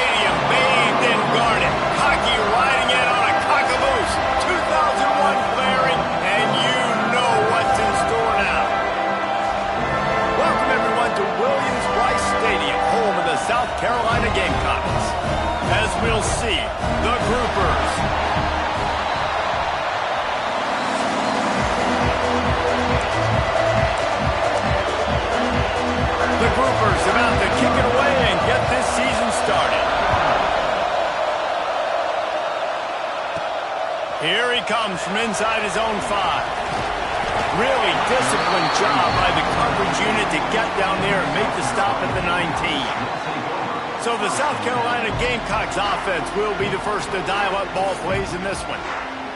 stadium bathed in garnet. Hockey riding in on a cock-a-moose. 2001 blaring, and you know what's in store now. Welcome, everyone, to Williams-Brice Stadium, home of the South Carolina Gamecocks. As we'll see, the Groupers. The Groupers about to kick it away and get this season started. Here he comes from inside his own 5. Really disciplined job by the coverage unit to get down there and make the stop at the 19. So the South Carolina Gamecocks offense will be the first to dial up ball plays in this one.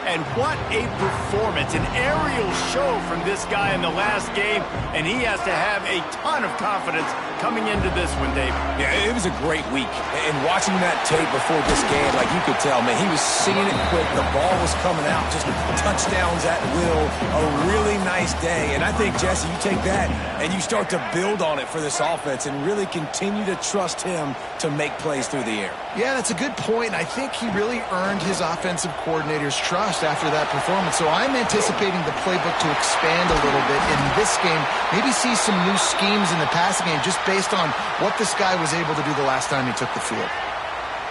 And what a performance, an aerial show from this guy in the last game, and he has to have a ton of confidence coming into this one, David. Yeah, it was a great week. And watching that tape before this game, like you could tell, man, he was seeing it quick. The ball was coming out, just touchdowns at will. A really nice day. And I think, Jesse, you take that and you start to build on it for this offense and really continue to trust him to make plays through the air. Yeah, that's a good point. I think he really earned his offensive coordinator's trust after that performance. So I'm anticipating the playbook to expand a little bit in this game. Maybe see some new schemes in the passing game just based on what this guy was able to do the last time he took the field.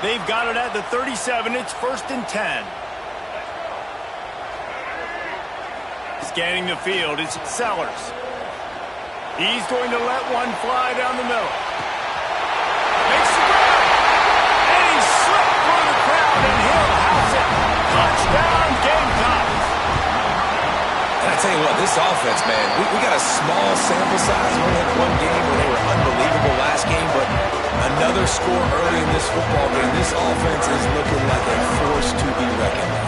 They've got it at the 37. It's 1st and 10. Scanning the field, it's Sellers. He's going to let one fly down the middle. Makes the grab. And he slipped through the crowd, and he'll house it. Touchdown, Gamecocks. And I tell you what, this offense, man, we got a small sample size. We only had one game where they were unbelievable last game, but another score early in this football game. This offense is looking like a force to be reckoned with.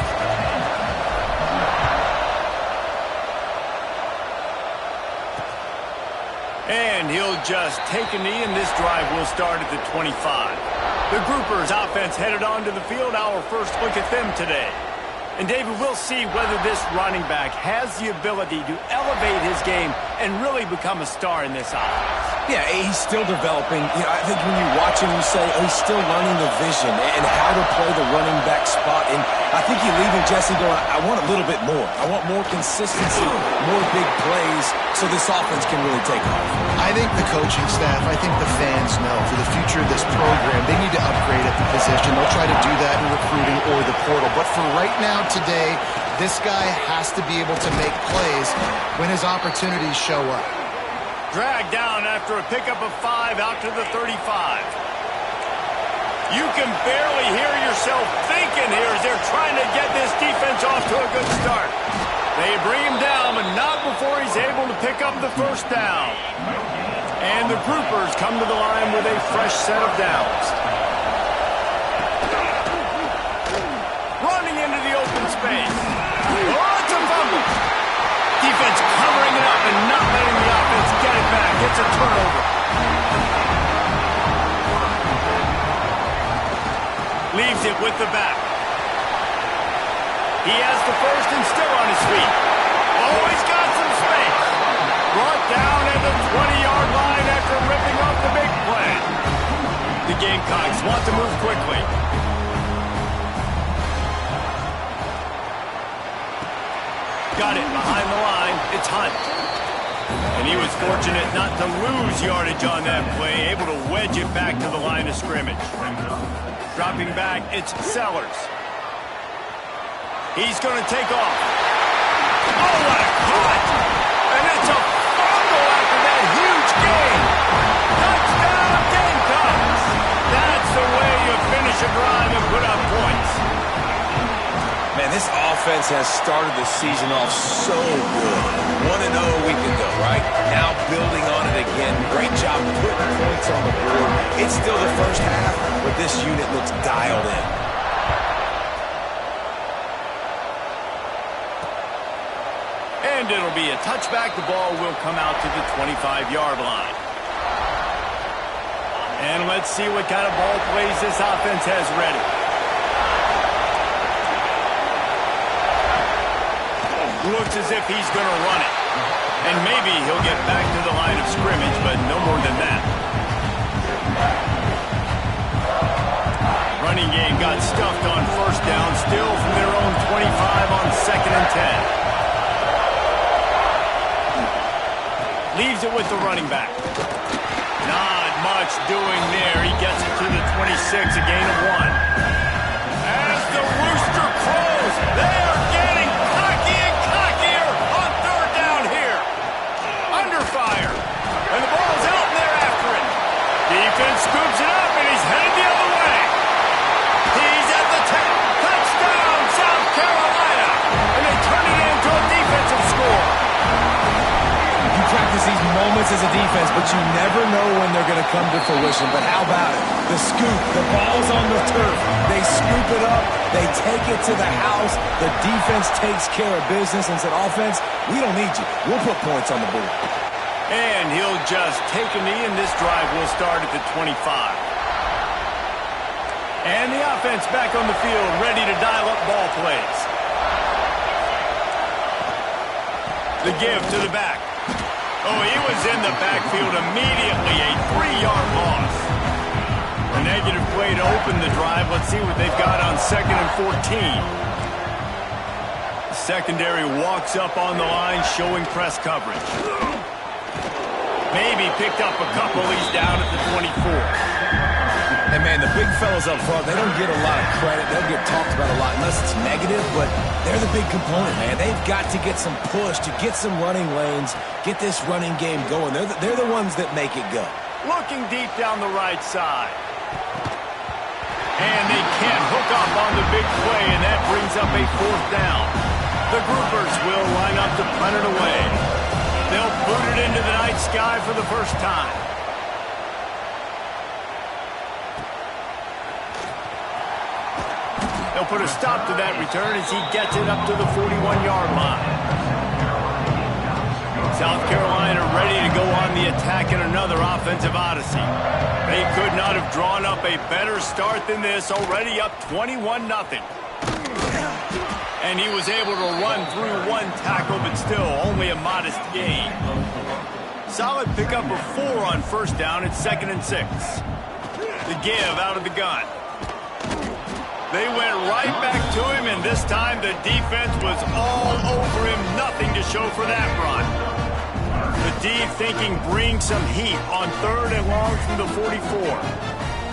And he'll just take a knee, and this drive will start at the 25. The Groupers offense headed onto the field. Our first look at them today. And, David, we'll see whether this running back has the ability to elevate his game and really become a star in this offense. Yeah, he's still developing. You know, I think when you watch him, you say, oh, he's still learning the vision and how to play the running back spot. And I think you're leaving Jesse going, I want a little bit more. I want more consistency, more big plays, so this offense can really take off. I think the coaching staff, I think the fans know for the future of this program, they need to upgrade at the position. They'll try to do that in recruiting or the portal. But for right now, today, this guy has to be able to make plays when his opportunities show up. Dragged down after a pickup of 5 out to the 35. You can barely hear yourself thinking here as they're trying to get this defense off to a good start. They bring him down, but not before he's able to pick up the first down. And the Groupers come to the line with a fresh set of downs. Running into the open space. Oh, it's a fumble. Defense covering it up and not letting the offense get it back. It's a turnover. Leaves it with the back. He has the first and still on his feet. Oh, he's got some space. Brought down at the 20-yard line after ripping off the big play. The Gamecocks want to move quickly. Got it behind the line. It's Hunt. And he was fortunate not to lose yardage on that play, able to wedge it back to the line of scrimmage. Dropping back, it's Sellers. He's going to take off. Oh, what a cut! And it's a fumble after that huge gain. Touchdown, Gamecocks! That's the way you finish a drive and put up points. Man, this offense has started the season off so good. 1-0 a week ago, right? Now building on it again. Great job putting points on the board. It's still the first half, but this unit looks dialed in. And it'll be a touchback. The ball will come out to the 25-yard line. And let's see what kind of ball plays this offense has ready. Looks as if he's going to run it. And maybe he'll get back to the line of scrimmage, but no more than that. got stuffed on first down, still from their own 25 on 2nd and 10. Leaves it with the running back. Not much doing there. He gets it to the 26, a gain of 1. As the rooster crows, they are getting cocky and cockier on 3rd down here. Under fire. And the ball's out and they're after it. Defense scoops it up and he's headed the other way. He's at the 10. Touchdown, South Carolina. And they turn it into a defensive score. You practice these moments as a defense, but you never know when they're going to come to fruition. But how about it? The scoop, the ball's on the turf. They scoop it up. They take it to the house. The defense takes care of business and said, offense, we don't need you. We'll put points on the board. And he'll just take a knee, and this drive will start at the 25. And the offense back on the field, ready to dial up ball plays. The give to the back. Oh, he was in the backfield immediately, a 3-yard loss. A negative play to open the drive. Let's see what they've got on 2nd and 14. The secondary walks up on the line, showing press coverage. Maybe picked up a couple. He's down at the 24. And, man, the big fellas up front, they don't get a lot of credit. They'll get talked about a lot unless it's negative, but they're the big component, man. They've got to get some push, to get some running lanes, get this running game going. They're the ones that make it go. Looking deep down the right side. And they can't hook up on the big play, and that brings up a 4th down. The groupers will line up to punt it away. They'll boot it into the night sky for the first time. They'll put a stop to that return as he gets it up to the 41-yard line. South Carolina ready to go on the attack in another offensive odyssey. They could not have drawn up a better start than this, already up 21-0. And he was able to run through 1 tackle, but still only a modest gain. Solid pickup of 4 on first down at 2nd and 6. The give out of the gun. They went right back to him, and this time the defense was all over him. Nothing to show for that run. The D thinking bring some heat on 3rd and long from the 44.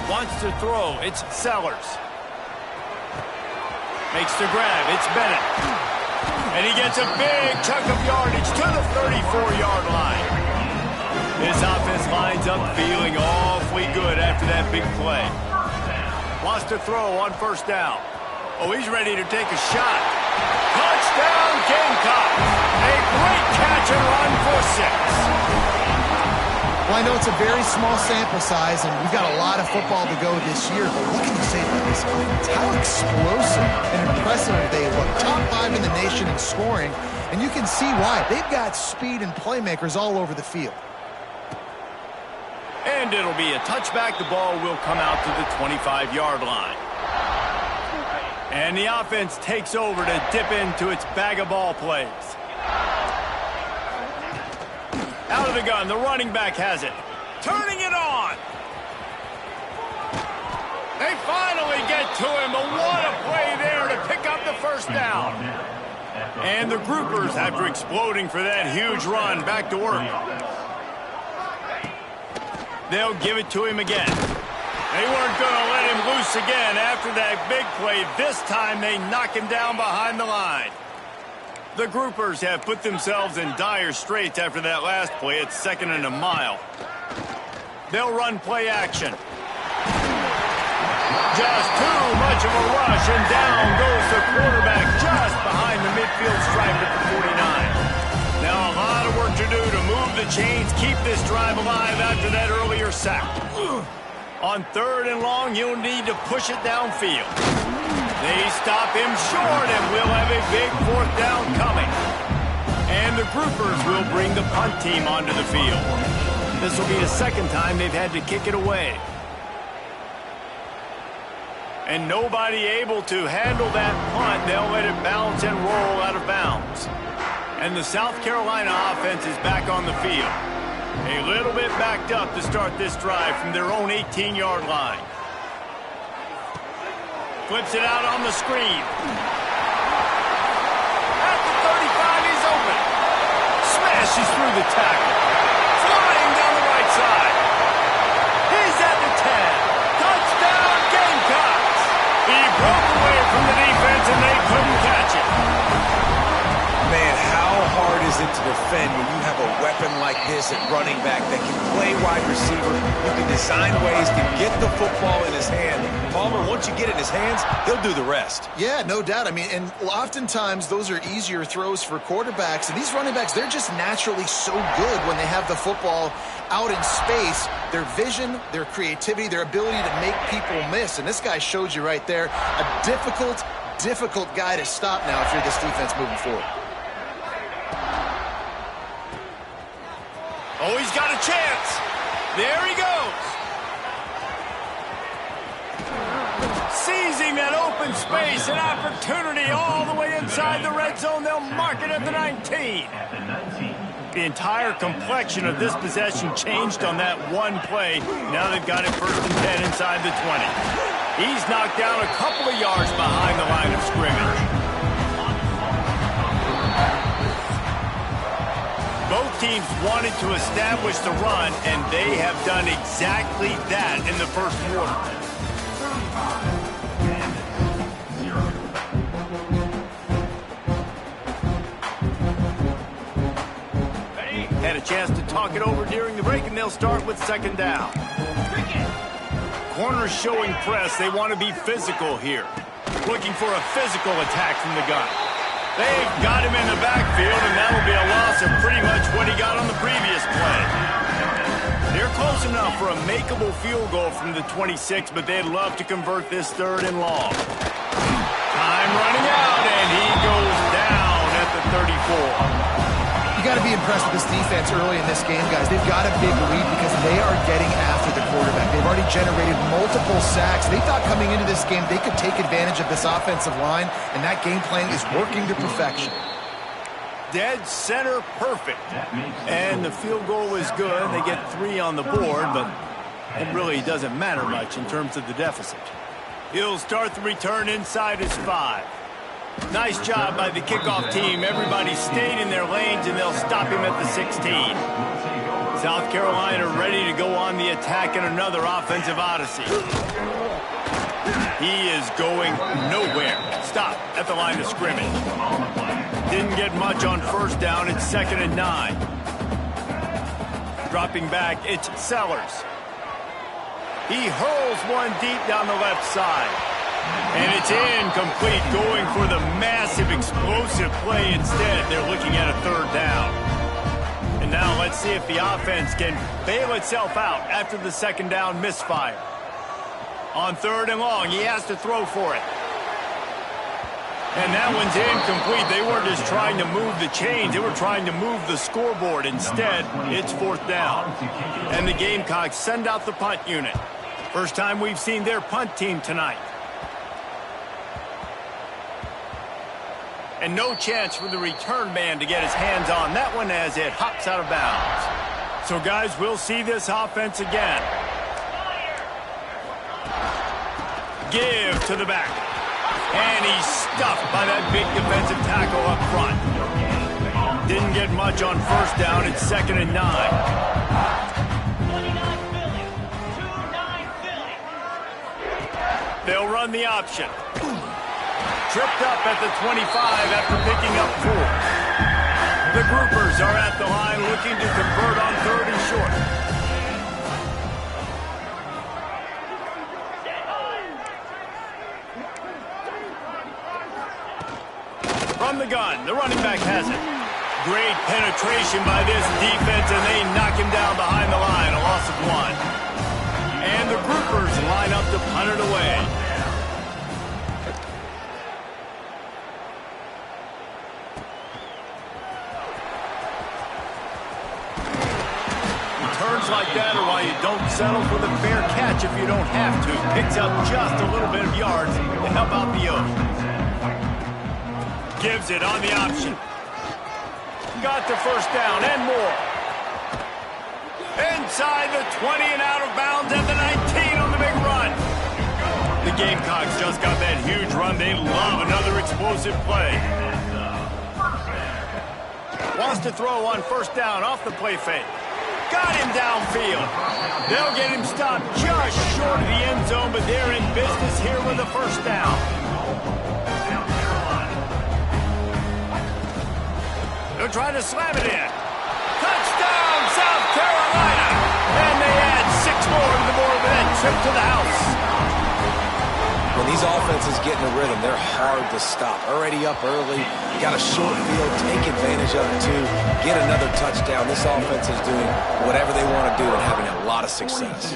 Wants to throw. It's Sellers. Makes the grab. It's Bennett. And he gets a big chunk of yardage to the 34-yard line. This offense lines up feeling awfully good after that big play. Wants to throw on first down. Oh, he's ready to take a shot. Touchdown, Gamecocks. A great catch and run for 6. Well, I know it's a very small sample size, and we've got a lot of football to go this year, but what can you say about this offense? How explosive and impressive they look. Top 5 in the nation in scoring, and you can see why. They've got speed and playmakers all over the field. And it'll be a touchback. The ball will come out to the 25-yard line. And the offense takes over to dip into its bag of ball plays. Out of the gun, the running back has it. Turning it on. They finally get to him, but what a play there to pick up the first down. And the groupers, after exploding for that huge run, back to work. They'll give it to him again. They weren't going to let him loose again after that big play. This time they knock him down behind the line. The groupers have put themselves in dire straits after that last play at 2nd and a mile. They'll run play action. Just too much of a rush, and down goes the quarterback just behind the midfield stripe at the 49. Now a lot of work to do to move the chains, keep this drive alive after that earlier sack. On 3rd and long, you'll need to push it downfield. They stop him short, and we'll have a big 4th down coming. And the groupers will bring the punt team onto the field. This will be the 2nd time they've had to kick it away. And nobody able to handle that punt. They'll let it bounce and roll out of bounds. And the South Carolina offense is back on the field. A little bit backed up to start this drive from their own 18-yard line. Flips it out on the screen. At the 35, he's open. Smashes through the tackle. Flying down the right side. He's at the 10. Touchdown, Gamecocks. He broke away from the defense, and they couldn't catch it. Man, how hard is it to defend when you have a weapon like this at running back that can play wide receiver? You can design ways to get the football in his hand. Palmer, once you get it in his hands, he'll do the rest. Yeah, no doubt. I mean, and oftentimes those are easier throws for quarterbacks. And these running backs, they're just naturally so good when they have the football out in space. Their vision, their creativity, their ability to make people miss. And this guy showed you right there, a difficult guy to stop now if you're this defense moving forward. Oh, he's got a chance. There he goes. Seizing that open space, an opportunity all the way inside the red zone. They'll mark it at the 19. The entire complexion of this possession changed on that one play. Now they've got it 1st and 10 inside the 20. He's knocked down a couple of yards behind the line of scrimmage. Both teams wanted to establish the run, and they have done exactly that in the first quarter. Had a chance to talk it over during the break, and they'll start with 2nd down. Corners showing press. They want to be physical here. Looking for a physical attack from the gun. They've got him in the backfield, and that will be a loss of pretty much what he got on the previous play. They're close enough for a makeable field goal from the 26, but they'd love to convert this 3rd and long. Time running out, and he goes down at the 34. You got to be impressed with this defense early in this game, guys. They've got a big lead because they are getting after the quarterback. They've already generated multiple sacks. They thought coming into this game they could take advantage of this offensive line, and that game plan is working to perfection. Dead center perfect. And the field goal is good. They get 3 on the board, but it really doesn't matter much in terms of the deficit. He'll start the return inside his 5. Nice job by the kickoff team. Everybody stayed in their lanes, and they'll stop him at the 16. South Carolina ready to go on the attack in another offensive odyssey. He is going nowhere. Stop at the line of scrimmage. Didn't get much on 1st down. It's 2nd and 9. Dropping back, it's Sellers. He hurls one deep down the left side. And it's incomplete, going for the massive explosive play instead. They're looking at a 3rd down. And now let's see if the offense can bail itself out after the 2nd down misfire. On 3rd and long, he has to throw for it. And that one's incomplete. They weren't just trying to move the chains. They were trying to move the scoreboard. Instead, it's 4th down. And the Gamecocks send out the punt unit. First time we've seen their punt team tonight. And no chance for the return man to get his hands on that one as it hops out of bounds. So, guys, we'll see this offense again. Give to the back. And he's stuffed by that big defensive tackle up front. Didn't get much on 1st down. It's 2nd and 9. They'll run the option. Tripped up at the 25 after picking up 4. The groupers are at the line looking to convert on 3rd and short. From the gun, the running back has it. Great penetration by this defense, and they knock him down behind the line, a loss of 1. And the groupers line up to punt it away. Like that, or why you don't settle for the fair catch if you don't have to. Picks up just a little bit of yards to help out the Oaks. Gives it on the option. Got the 1st down and more. Inside the 20 and out of bounds at the 19 on the big run. The Gamecocks just got that huge run. They love another explosive play. Wants to throw on first down off the play fake. Got him downfield. They'll get him stopped just short of the end zone, but they're in business here with a first down. They'll try to slam it in. Touchdown, South Carolina! And they add 6 more to the board with that trip to the house. When these offenses get in a rhythm, they're hard to stop. Already up early, you got a short field, take advantage of it too, get another touchdown. This offense is doing whatever they want to do and having a lot of success.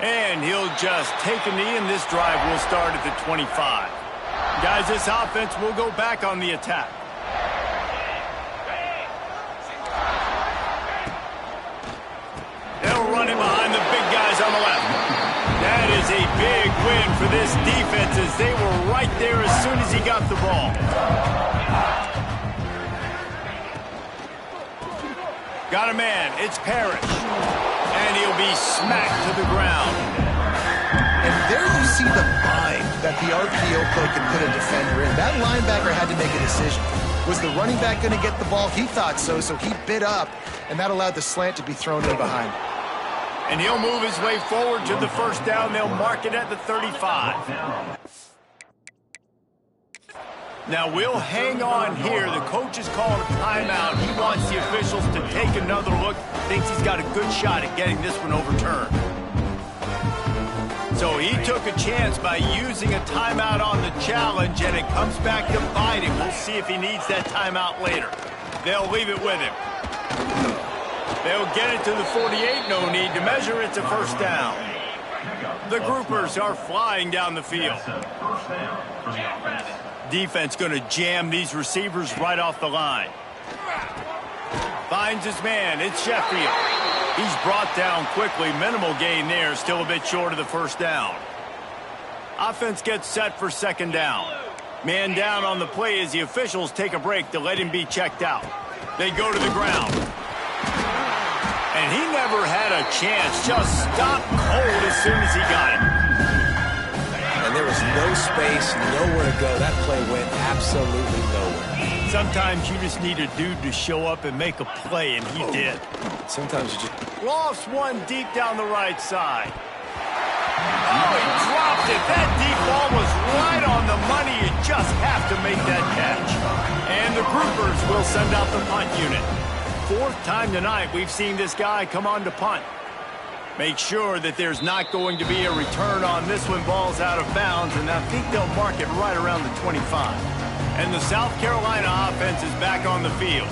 And he'll just take a knee, and this drive will start at the 25. Guys, this offense will go back on the attack. They'll run him behind the big guys on the left. That is a big win for this defense as they were right there as soon as he got the ball. Got a man. It's Parrish. And he'll be smacked to the ground. And there you see the bind that the RPO play can put a defender in. That linebacker had to make a decision. Was the running back going to get the ball? He thought so he bit up, and that allowed the slant to be thrown in behind. And he'll move his way forward to the first down. They'll mark it at the 35. Now we'll hang on here. The coach is calling a timeout. He wants the officials to take another look. Thinks he's got a good shot at getting this one overturned. So he took a chance by using a timeout on the challenge, and it comes back to bite him. We'll see if he needs that timeout later. They'll leave it with him. They'll get it to the 48. No need to measure. It's a first down. The groupers are flying down the field. Defense going to jam these receivers right off the line. Finds his man. It's Sheffield. He's brought down quickly. Minimal gain there. Still a bit short of the first down. Offense gets set for second down. Man down on the play as the officials take a break to let him be checked out. They go to the ground. And he never had a chance. Just stopped cold as soon as he got it. And there was no space, nowhere to go. That play went absolutely nowhere. Sometimes you just need a dude to show up and make a play, and he did. Sometimes you just... Lofts one deep down the right side. Oh, he dropped it. That deep ball was right on the money. You just have to make that catch. And the groupers will send out the punt unit. 4th time tonight we've seen this guy come on to punt. Make sure that there's not going to be a return on this one. Ball's out of bounds, and I think they'll mark it right around the 25. And the South Carolina offense is back on the field.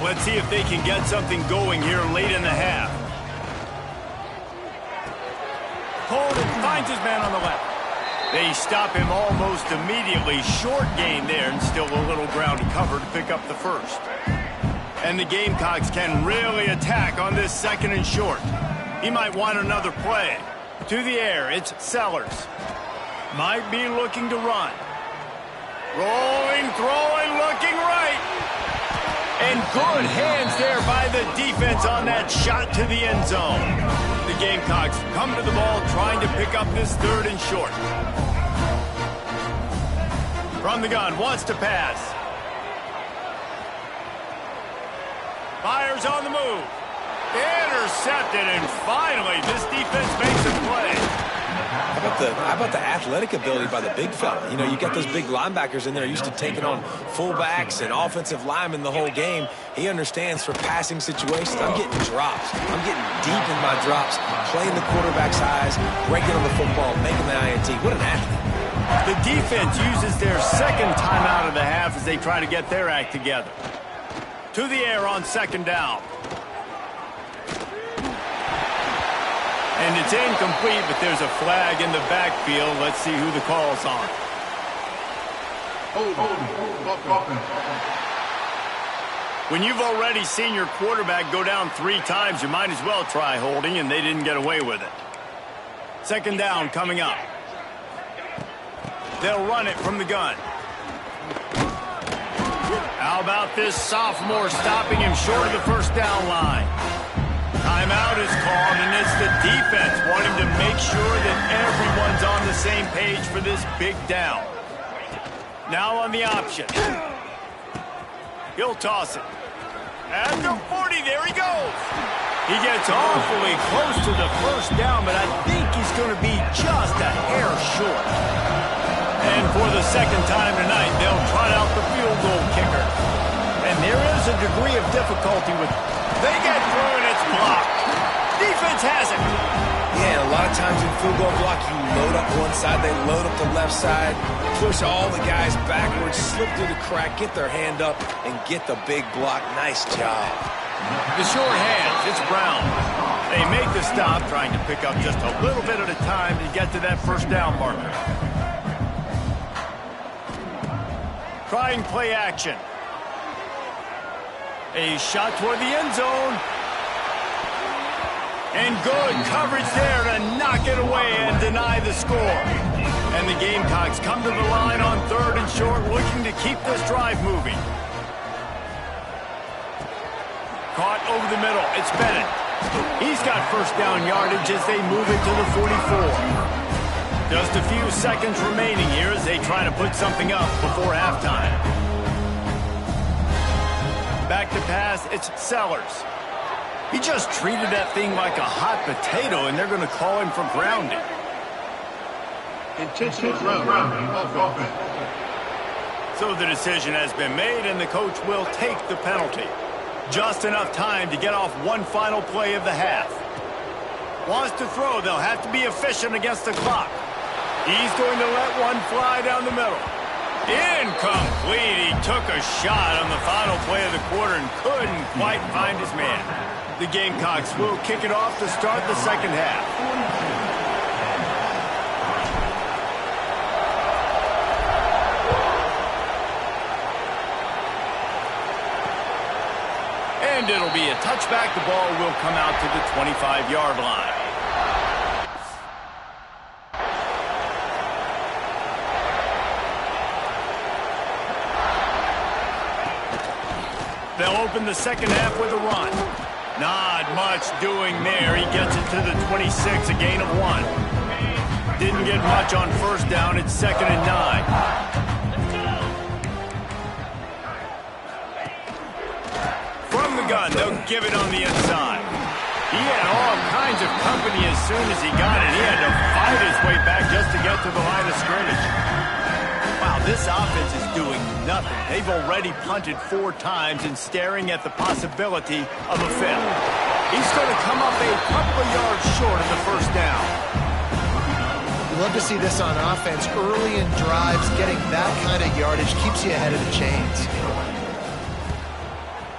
Let's see if they can get something going here late in the half. Holden finds his man on the left. They stop him almost immediately. Short gain there, and still a little ground to cover to pick up the first. And the Gamecocks can really attack on this 2nd and short. He might want another play. To the air, it's Sellers. Might be looking to run. Rolling, throwing, looking right. And good hands there by the defense on that shot to the end zone. The Gamecocks come to the ball trying to pick up this 3rd and short. From the gun, wants to pass. Fires on the move. Intercepted, and finally, this defense makes a play. How about the athletic ability by the big fella? You know, you got those big linebackers in there used to taking on fullbacks and offensive linemen the whole game. He understands for passing situations. I'm getting drops. I'm getting deep in my drops, playing the quarterback's eyes, breaking on the football, making the INT. What an athlete. The defense uses their 2nd timeout of the half as they try to get their act together. To the air on 2nd down. And it's incomplete, but there's a flag in the backfield. Let's see who the call's on. When you've already seen your quarterback go down 3 times, you might as well try holding, and they didn't get away with it. 2nd down coming up. They'll run it from the gun. How about this sophomore stopping him short of the first down line? Timeout is called, and it's the defense wanting to make sure that everyone's on the same page for this big down. Now on the option. He'll toss it. After 40, there he goes. He gets awfully close to the first down, but I think he's going to be just a hair short. And for the second time tonight, they'll trot out the field goal kicker. And there is a degree of difficulty with... They get through and it's blocked. Defense has it. Yeah, and a lot of times in field goal block, you load up one side, they load up the left side, push all the guys backwards, slip through the crack, get their hand up, and get the big block. Nice job. The short hands, it's Brown. They make the stop, trying to pick up just a little bit at a time to get to that first down marker. Trying play action. A shot toward the end zone. And good coverage there to knock it away and deny the score. And the Gamecocks come to the line on 3rd and short, looking to keep this drive moving. Caught over the middle. It's Bennett. He's got first down yardage as they move it to the 44. Just a few seconds remaining here as they try to put something up before halftime. Back to pass, it's Sellers. He just treated that thing like a hot potato, and they're going to call him for grounding. Intentional grounding of offense. So the decision has been made, and the coach will take the penalty. Just enough time to get off one final play of the half. Wants to throw, they'll have to be efficient against the clock. He's going to let one fly down the middle. Incomplete. He took a shot on the final play of the quarter and couldn't quite find his man. The Gamecocks will kick it off to start the second half. And it'll be a touchback. The ball will come out to the 25-yard line. They'll open the second half with a run. Not much doing there. He gets it to the 26, a gain of 1. Didn't get much on first down. It's 2nd and 9. From the gun, they'll give it on the inside. He had all kinds of company as soon as he got it. He had to fight his way back just to get to the line of scrimmage. Wow, this offense is doing nothing. They've already punted 4 times and staring at the possibility of a 5th. He's going to come up a couple of yards short of the first down. You love to see this on offense. Early in drives, getting that kind of yardage keeps you ahead of the chains.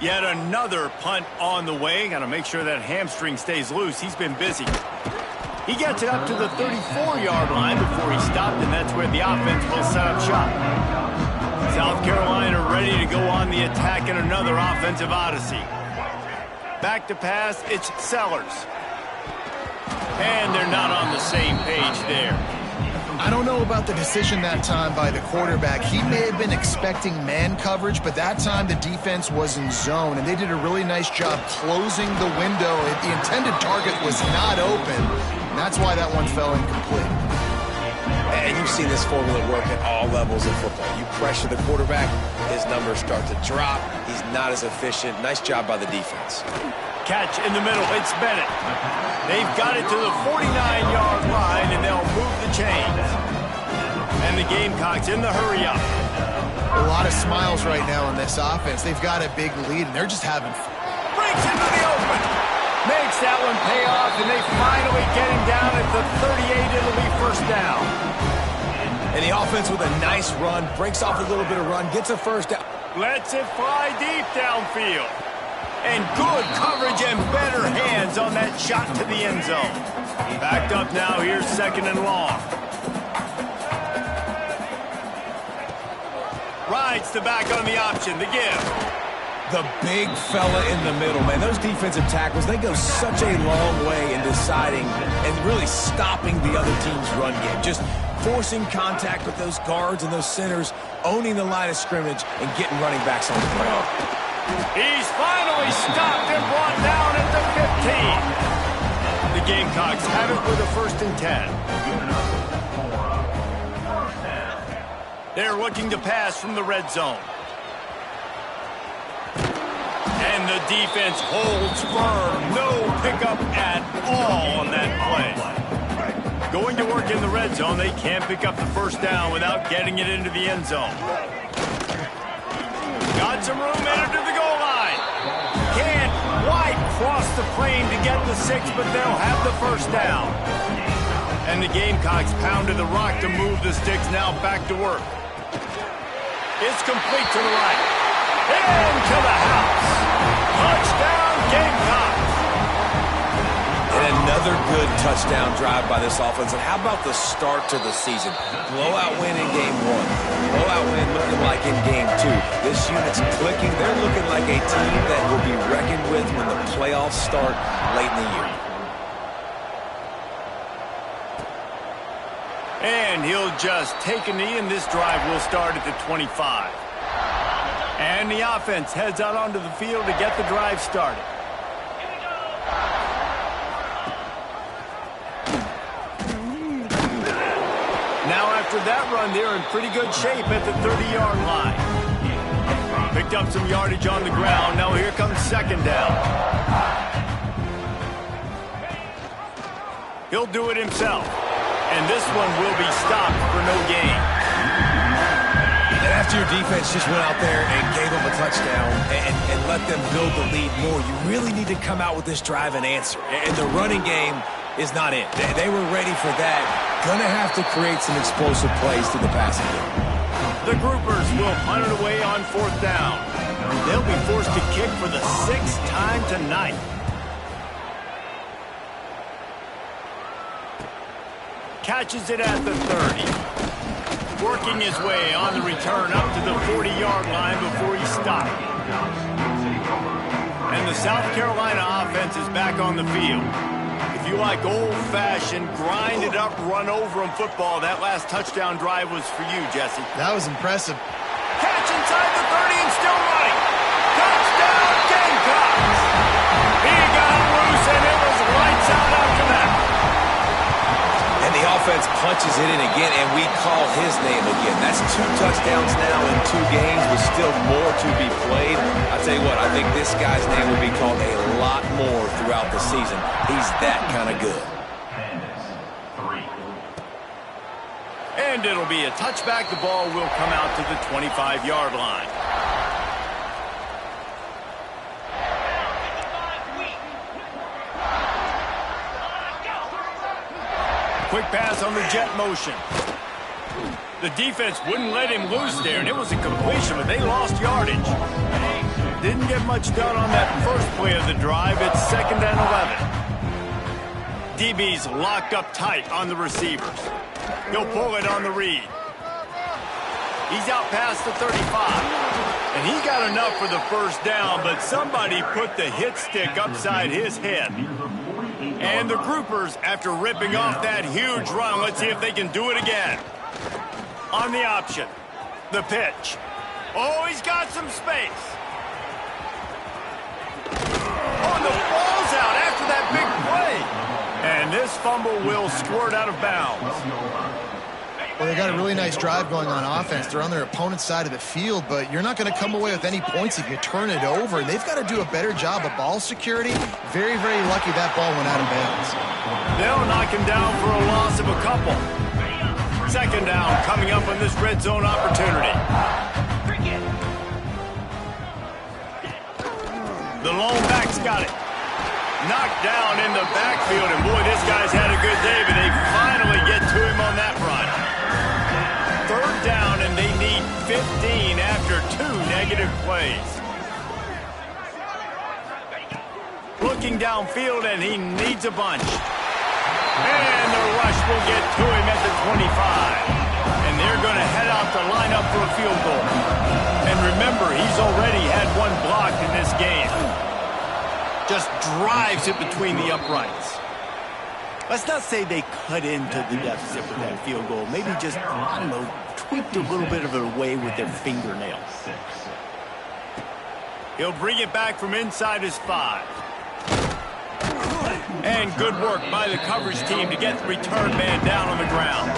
Yet another punt on the way. Got to make sure that hamstring stays loose. He's been busy. He gets it up to the 34-yard line before he stopped, and that's where the offense will set up shop. South Carolina ready to go on the attack in another offensive odyssey. Back to pass, it's Sellers. And they're not on the same page there. I don't know about the decision that time by the quarterback. He may have been expecting man coverage, but that time the defense was in zone, and they did a really nice job closing the window. The intended target was not open, and that's why that one fell incomplete. And you've seen this formula work at all levels of football. You pressure the quarterback, his numbers start to drop. He's not as efficient. Nice job by the defense. Catch in the middle, it's Bennett. They've got it to the 49-yard line, and they'll move the chains. And the Gamecocks in the hurry-up. A lot of smiles right now in this offense. They've got a big lead, and they're just having fun. Breaks into the open. Makes that one pay off, and they finally get him down at the 38. It'll be first down. And the offense with a nice run, breaks off a little bit of run, gets a first down. Lets it fly deep downfield. And good coverage and better hands on that shot to the end zone. Backed up now, here's 2nd and long. Rides the back on the option, the give. The big fella in the middle, man. Those defensive tackles, they go such a long way in deciding and really stopping the other team's run game. Just forcing contact with those guards and those centers, owning the line of scrimmage, and getting running backs on the ground. He's finally stopped and brought down at the 15. The Gamecocks have it with a 1st and 10. They're looking to pass from the red zone. And the defense holds firm. No pickup at all on that play. Going to work in the red zone, they can't pick up the 1st down without getting it into the end zone. Got some room headed to the goal line. Can't quite cross the plane to get the 6, but they'll have the 1st down. And the Gamecocks pounded the rock to move the sticks, now back to work. It's complete to the right. Into the house. Touchdown, Gamecocks. And another good touchdown drive by this offense. And how about the start to the season? Blowout win in game 1. Blowout win looking like in game 2. This unit's clicking. They're looking like a team that will be reckoned with when the playoffs start late in the year. And he'll just take a knee, and this drive will start at the 25. And the offense heads out onto the field to get the drive started. Now after that run, they're in pretty good shape at the 30-yard line. Picked up some yardage on the ground. Now here comes 2nd down. He'll do it himself. And this one will be stopped for no gain. And after your defense just went out there and gave them a touchdown and let them build the lead more, you really need to come out with this drive and answer. And the running game is not it. They were ready for that. Going to have to create some explosive plays to the passing game. The Groupers will punt it away on 4th down. They'll be forced to kick for the 6th time tonight. Catches it at the 30. Working his way on the return up to the 40-yard line before he stopped. And the South Carolina offense is back on the field. If you like old-fashioned, grind-it-up, run-over-'em football, that last touchdown drive was for you, Jesse. That was impressive. Catch inside the 30 and still running. Touchdown, Gamecocks! He got him loose, and it was lights out after that. And the offense punches it in again, and we call his name again. That's 2 touchdowns now in 2 games with still more to be played. I'll tell you what, I think this guy's name will be called a lot more throughout the season. He's that kind of good. And it'll be a touchback. The ball will come out to the 25-yard line. Quick pass on the jet motion. The defense wouldn't let him loose there, and it was a completion, but they lost yardage. Didn't get much done on that first play of the drive. It's 2nd and 11. DB's locked up tight on the receivers. He'll pull it on the read. He's out past the 35. And he got enough for the 1st down, but somebody put the hit stick upside his head. And the Groupers, after ripping off that huge run, let's see if they can do it again. On the option, the pitch. Oh, he's got some space. Oh, the ball's out after that big play. And this fumble will squirt out of bounds. Well, they got a really nice drive going on offense. They're on their opponent's side of the field, but you're not going to come away with any points if you turn it over. And they've got to do a better job of ball security. Very, very lucky that ball went out of bounds. They'll knock him down for a loss of a couple. 2nd down coming up on this red zone opportunity. The lone back's got it. Knocked down in the backfield, and boy, this guy's had a good day, but they finally get to him on that run. 3rd down, and they need 15 after 2 negative plays. Looking downfield, and he needs a bunch. And the rush will get to him at the 25. And they're going to head out to line up for a field goal. And remember, he's already had 1 blocked in this game. Just drives it between the uprights. Let's not say they cut into the deficit with that field goal. Maybe just, I don't know, tweaked a little bit of it away with their fingernails. He'll bring it back from inside his 5. And good work by the coverage team to get the return man down on the ground.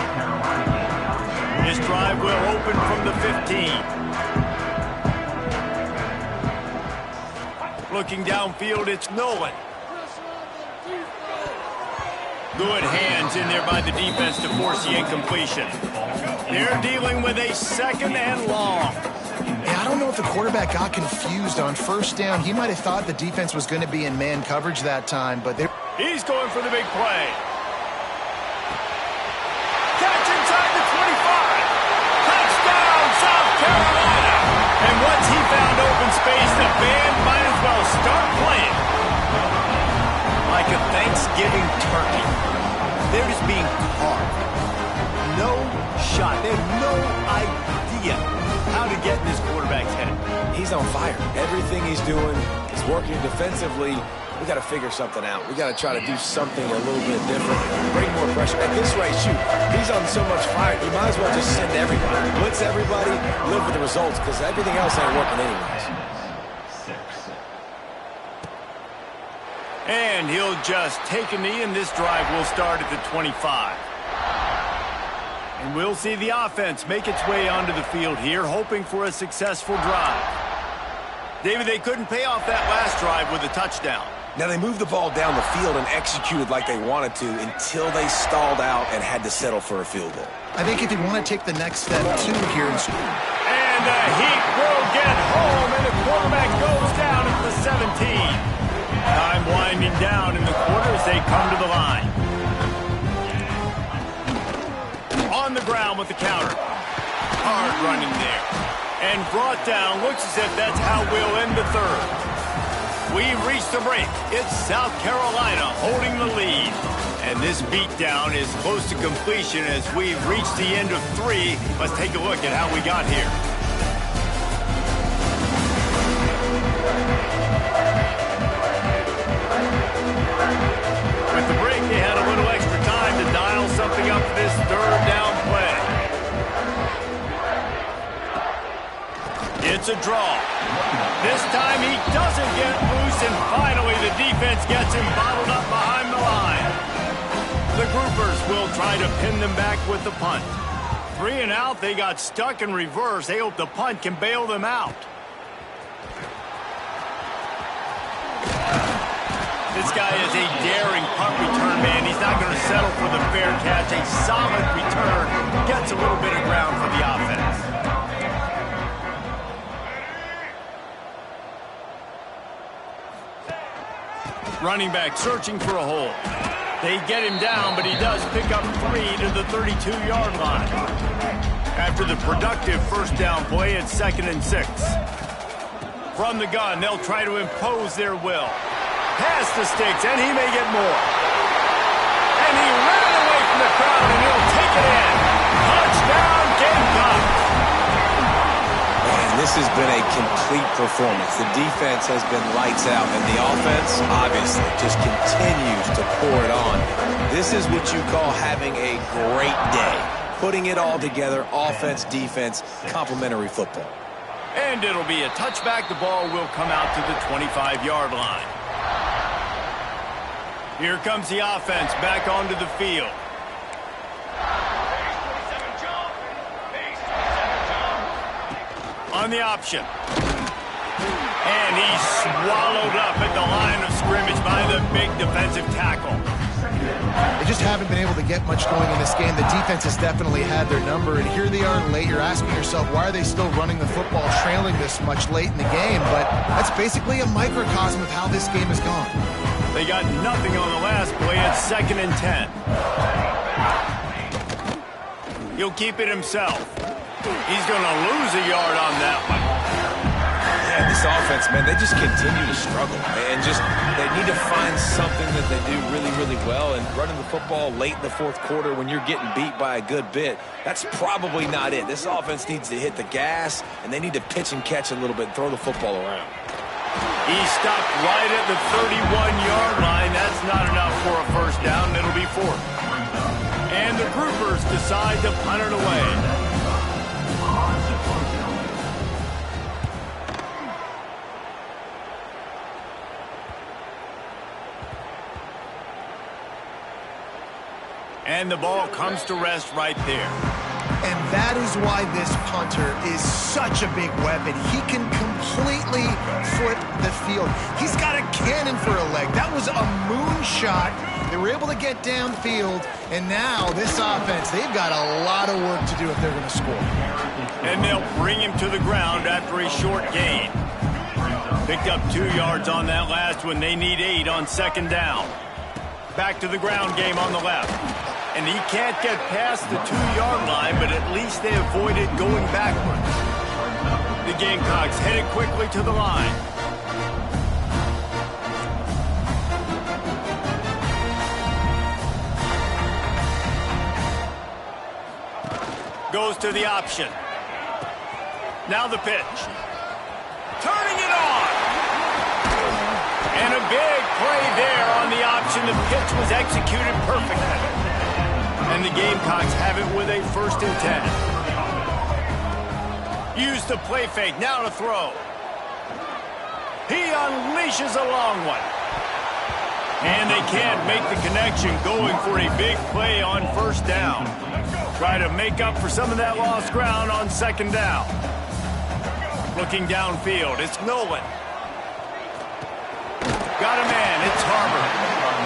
This drive will open from the 15. Looking downfield, it's Nolan. Good hands in there by the defense to force the incompletion. They're dealing with a 2nd and long. Yeah, I don't know if the quarterback got confused on 1st down. He might have thought the defense was going to be in man coverage that time, but he's going for the big play. Catch inside the 25. Touchdown, South Carolina. And once he found open space, the band might as well start playing. Like a Thanksgiving turkey. They're just being carved. No shot. They have no idea how to get in this quarterback's head. He's on fire. Everything he's doing is working defensively. We got to figure something out. We got to try to do something a little bit different. Bring more pressure. At this rate, shoot, he's on so much fire, you might as well just send everybody. Blitz everybody, live with the results, because everything else ain't working anyways. And he'll just take a knee, and this drive will start at the 25. And we'll see the offense make its way onto the field here, hoping for a successful drive. David, they couldn't pay off that last drive with a touchdown. Now, they moved the ball down the field and executed like they wanted to until they stalled out and had to settle for a field goal. I think if you want to take the next step, too, here in school. And the heat will get home, and the quarterback goes down at the 17. Time winding down in the quarter as they come to the line. On the ground with the counter. Hard running there. And brought down. Looks as if that's how we'll end the 3rd. We've reached the break. It's South Carolina holding the lead. And this beatdown is close to completion as we've reached the end of 3. Let's take a look at how we got here. With the break, they had a little extra time to dial something up for this 3rd down play. It's a draw. This time he doesn't get loose, and finally the defense gets him bottled up behind the line. The groupers will try to pin them back with the punt. 3 and out, they got stuck in reverse. They hope the punt can bail them out. This guy is a daring punt return man. He's not going to settle for the fair catch. A solid return gets a little bit of ground for the offense. Running back searching for a hole. They get him down, but he does pick up 3 to the 32-yard line. After the productive 1st down play, it's 2nd and 6. From the gun, they'll try to impose their will. Past the sticks, and he may get more. And he ran away from the crowd, and he'll take it in. Touchdown, Gamecocks. And this has been a complete performance. The defense has been lights out, and the offense, obviously, just continues to pour it on. This is what you call having a great day. Putting it all together, offense, defense, complementary football. And it'll be a touchback. The ball will come out to the 25-yard line. Here comes the offense back onto the field. On the option. And he's swallowed up at the line of scrimmage by the big defensive tackle. They just haven't been able to get much going in this game. The defense has definitely had their number, and here they are late. You're asking yourself, why are they still running the football, trailing this much late in the game? But that's basically a microcosm of how this game has gone. They got nothing on the last play. It's 2nd and 10. He'll keep it himself. He's going to lose a yard on that one. Yeah, this offense, man, they just continue to struggle. And just, they need to find something that they do really, really well. And running the football late in the 4th quarter when you're getting beat by a good bit, that's probably not it. This offense needs to hit the gas, and they need to pitch and catch a little bit and throw the football around. He stopped right at the 31-yard line. That's not enough for a 1st down. It'll be 4th. And the groupers decide to punt it away. And the ball comes to rest right there. And that is why this punter is such a big weapon. He can completely flip the field. He's got a cannon for a leg. That was a moonshot. They were able to get downfield, and now this offense, they've got a lot of work to do if they're going to score. And they'll bring him to the ground after a short gain. Picked up 2 yards on that last one. They need 8 on second down. Back to the ground game on the left. And he can't get past the 2-yard line, but at least they avoided going backwards. The Gamecocks headed quickly to the line. Goes to the option. Now the pitch. Turning it on. And a big play there on the option. The pitch was executed perfectly. And the Gamecocks have it with a 1st and 10. Use the play fake. Now to throw. He unleashes a long one. And they can't make the connection, going for a big play on 1st down. Try to make up for some of that lost ground on 2nd down. Looking downfield, it's Nolan. Got a man, it's Harbor.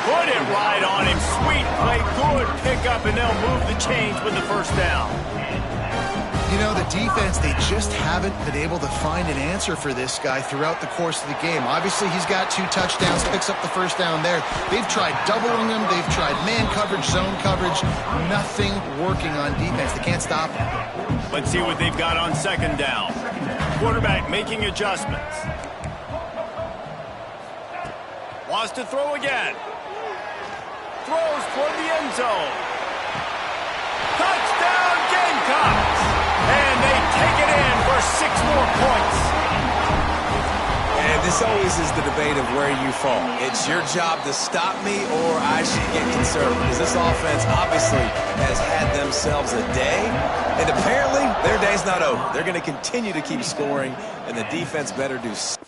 Put it right on him. Sweet play, good pickup, and they'll move the chains with the 1st down. You know, the defense, they just haven't been able to find an answer for this guy throughout the course of the game. Obviously, he's got 2 touchdowns, picks up the 1st down there. They've tried doubling him. They've tried man coverage, zone coverage. Nothing working on defense. They can't stop him. Let's see what they've got on 2nd down. Quarterback making adjustments. Wants to throw again. Throws toward the end zone. Touchdown Gamecocks! And they take it in for 6 more points. And this always is the debate of where you fall. It's your job to stop me, or I should get concerned. Because this offense obviously has had themselves a day. And apparently, their day's not over. They're going to continue to keep scoring, and the defense better do something.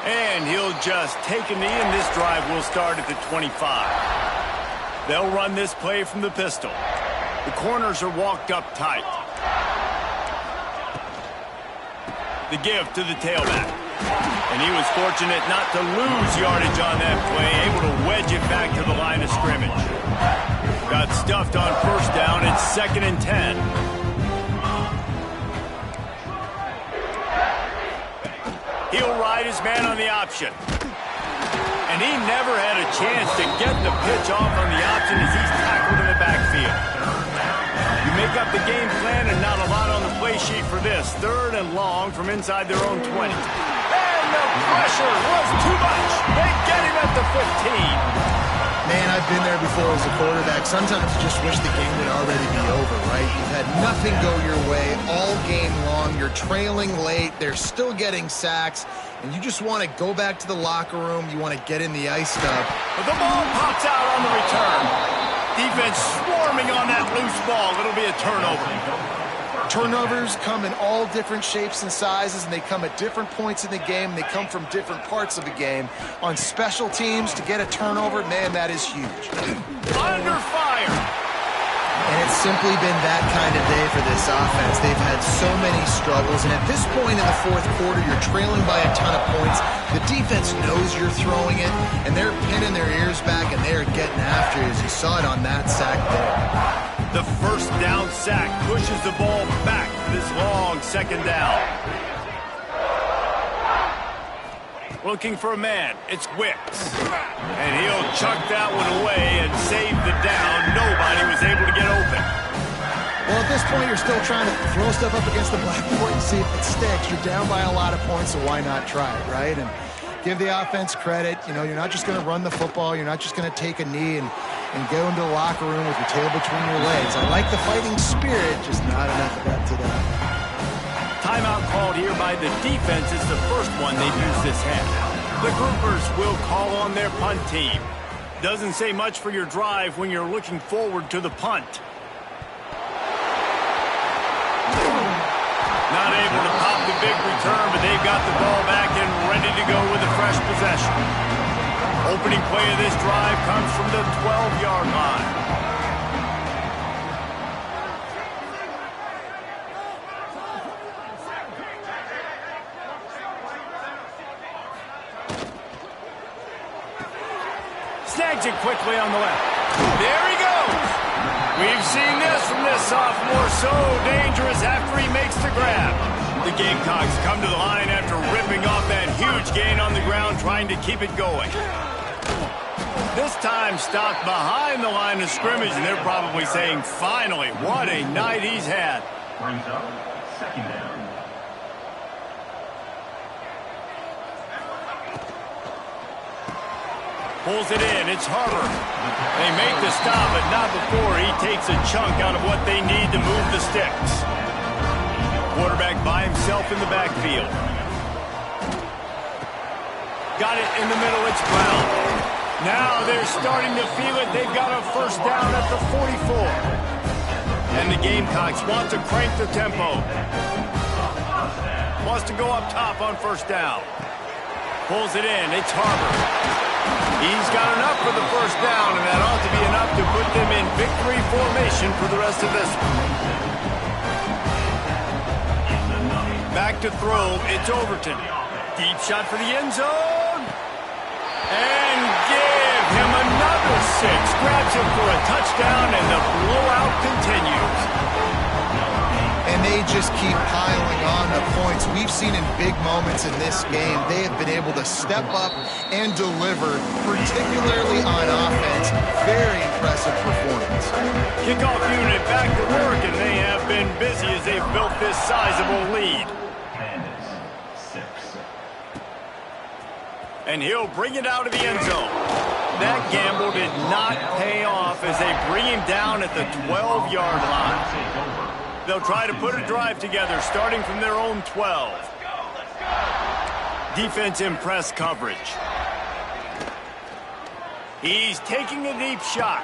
And he'll just take a knee, and this drive will start at the 25. They'll run this play from the pistol. The corners are walked up tight. The give to the tailback. And he was fortunate not to lose yardage on that play, able to wedge it back to the line of scrimmage. Got stuffed on 1st down. It's 2nd and 10. He'll ride his man on the option. And he never had a chance to get the pitch off on the option as he's tackled in the backfield. You make up the game plan and not a lot on the play sheet for this. 3rd and long from inside their own 20. And the pressure was too much. They get him at the 15. Man, I've been there before as a quarterback. Sometimes you just wish the game would already be over, right? You've had nothing go your way all game long. You're trailing late. They're still getting sacks. And you just want to go back to the locker room. You want to get in the ice tub. But the ball pops out on the return. Defense swarming on that loose ball. It'll be a turnover. Turnovers come in all different shapes and sizes, and they come at different points in the game. They come from different parts of the game. On special teams, to get a turnover, man, that is huge. Under fire. And it's simply been that kind of day for this offense. They've had so many struggles, and at this point in the 4th quarter, you're trailing by a ton of points. The defense knows you're throwing it, and they're pinning their ears back, and they're getting after it, as you saw it on that sack there. The 1st down sack pushes the ball back for this long 2nd down. Looking for a man. It's Wicks. And he'll chuck that one away and save the down. Nobody was able to get open. Well, at this point, you're still trying to throw stuff up against the blackboard and see if it sticks. You're down by a lot of points, so why not try it, right? And give the offense credit. You know, you're not just going to run the football. You're not just going to take a knee and go into the locker room with your tail between your legs. I like the fighting spirit, just not enough of that today. Timeout called here by the defense. It's the first one they've used this half. The Groupers will call on their punt team. Doesn't say much for your drive when you're looking forward to the punt. Not able to pop the big return, but they've got the ball back and ready to go with a fresh possession. Opening play of this drive comes from the 12-yard line. Snags it quickly on the left. There he goes. We've seen this from this sophomore. So dangerous after he makes the grab. The Gamecocks come to the line after ripping off that huge gain on the ground, trying to keep it going. This time stopped behind the line of scrimmage, and they're probably saying, finally, what a night he's had. Brings up second down. Pulls it in. It's Harbor. They make the stop, but not before he takes a chunk out of what they need to move the sticks. Quarterback by himself in the backfield. Got it in the middle. It's Brown. Now they're starting to feel it. They've got a first down at the 44. And the Gamecocks want to crank the tempo. Wants to go up top on first down. Pulls it in. It's Harbor. He's got enough for the first down, and that ought to be enough to put them in victory formation for the rest of this one. Back to throw. It's Overton. Deep shot for the end zone. And give him another 6. Grabs him for a touchdown, and the blowout continues. And they just keep piling on the points. We've seen in big moments in this game, they have been able to step up and deliver, particularly on offense. Very impressive performance. Kickoff unit back to work, and they have been busy as they've built this sizable lead. And he'll bring it out of the end zone. That gamble did not pay off as they bring him down at the 12-yard line. They'll try to put a drive together, starting from their own 12. Defense in press coverage. He's taking a deep shot.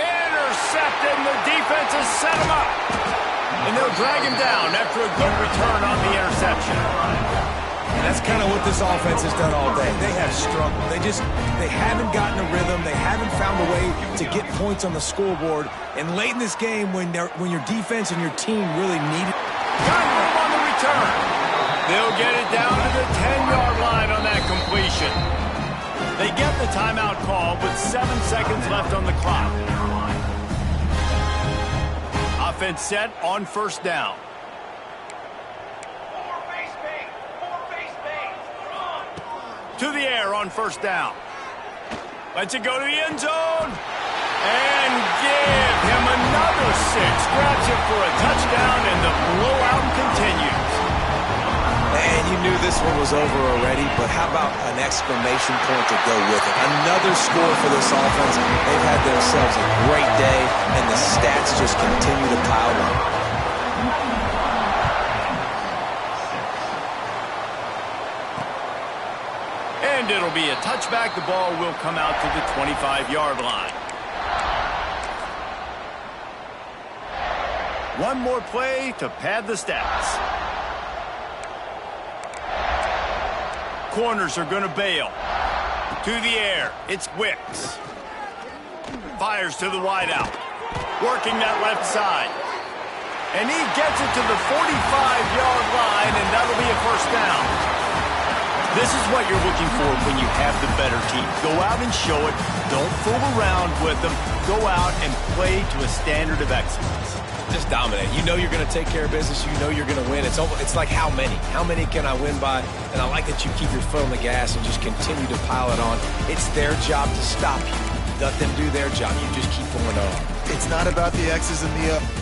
Intercepted, and the defense has set him up. And they'll drag him down after a good return on the interception. And that's kind of what this offense has done all day. They have struggled. They haven't gotten a rhythm. They haven't found a way to get points on the scoreboard. And late in this game, when your defense and your team really need it. Got him on the return. They'll get it down to the 10-yard line on that completion. They get the timeout call with 7 seconds left on the clock. Offense set on first down. To the air on first down. Lets it go to the end zone. And give him another 6. Grabs it for a touchdown, and the blowout continues. And you knew this one was over already, but how about an exclamation point to go with it? Another score for this offense. They've had themselves a great day, and the stats just continue to pile up. And it'll be a touchback. The ball will come out to the 25-yard line. One more play to pad the stats. Corners are going to bail. To the air. It's Wicks. Fires to the wideout. Working that left side. And he gets it to the 45-yard line, and that'll be a first down. This is what you're looking for when you have the better team. Go out and show it. Don't fool around with them. Go out and play to a standard of excellence. Just dominate. You know you're going to take care of business. You know you're going to win. It's like how many? How many can I win by? And I like that you keep your foot on the gas and just continue to pile it on. It's their job to stop you. Let them do their job. You just keep going on. It's not about the X's and the O's.